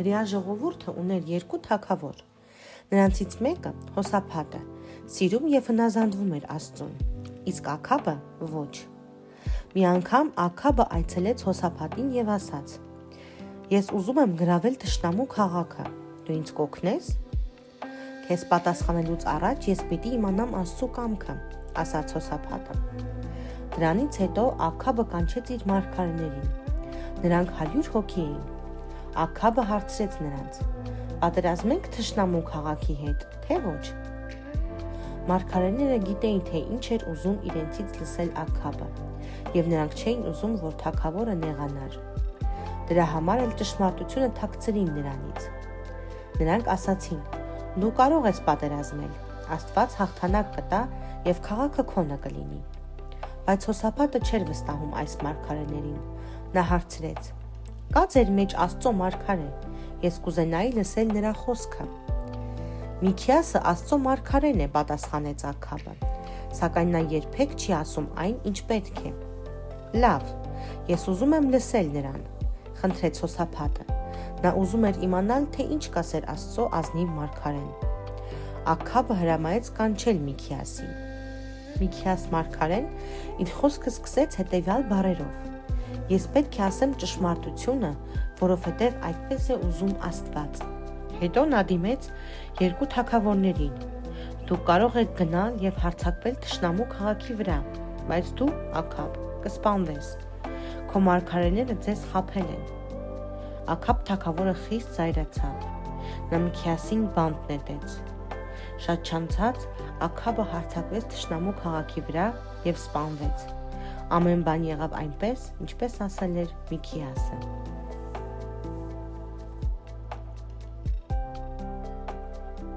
հրեա ժողովուրդը ուներ երկու թագավոր։ Նրանցից մեկը Հոսափատը սիրում եւ հնազանդվում էր Աստծուն, իսկ Աքաբը ոչ։ Մի անգամ Աքաբը այցելեց Հոսափատին եւ ասաց. «Ես ուզում եմ գրավել թշնամու քաղաքը, դու ինձ կօգնես»։ «Քեզ պատասխանելուց առաջ ես պիտի իմանամ Աստծու կամքը», ասաց Հոսափատը։ Դրանից հետո Աքաբը կանչեց իր մարգարեներին։ Նրանք 100 հոգի էին։ Աքաբը հարցրեց նրանց. «Պատերազմենք թշնամու քաղաքի հետ, թե ոչ»։ Մարգարեները գիտեին, թե ինչ էր ուզում իրենցից լսել Աքաբը, եւ նրանք չէին ուզում, որ թագավորը նեղանար։ Դրա համար էլ ճշմարտությունը թաքցրին նրանից։ Նրանք ասացին. «Դու կարող ես պատերազմել, Աստված հաղթանակ կտա եւ քաղաքը քոնը կլինի»։ Բայց Հոսափատը չէր վստահում այս մարգարեներին։ Նա հարցրեց. «Կա ձեր մեջ Աստծո մարգարե, ես կուզենայի լսել նրա խոսքը»։ «Միքիասը Աստծո մարգարեն է», պատասխանեց Աքաբը, սակայն նա երբեք չի ասում այն, ինչ պետք է։ «Լավ, ես ուզում եմ լսել նրան», խնդրեց Հոսափատը։ Նա ուզում էր իմանալ, թե ինչ կասեր Աստծո ազնիվ մարգարեն։ Աքաբը հրամայեց կանչել Միքիասին։ Միքիաս մարգարեն իր խոսքը սկսեց հետևյալ բառերով. «Ես պետք է ասեմ ճշմարտությունը, որովհետև այդպես է ուզում Աստված»։ Հետո նա դիմեց երկու թագավորներին. «Դուք կարող եք գնալ եւ հարձակվել թշնամու քաղաքի վրա, բայց դու, Աքաբ, կսպանվես։ Քո մարգարեները ձեզ խաբել են»։ Աքաբ թագավորը խիստ զայրացավ։ Նա Միքիասին բանտ նետեց։ Շատ չանցած Աքաբը հարձակվեց թշնամու քաղաքի վրա եւ սպանվեց։ Ամեն բան եղավ այնպես, ինչպես ասել էր Միքիասը։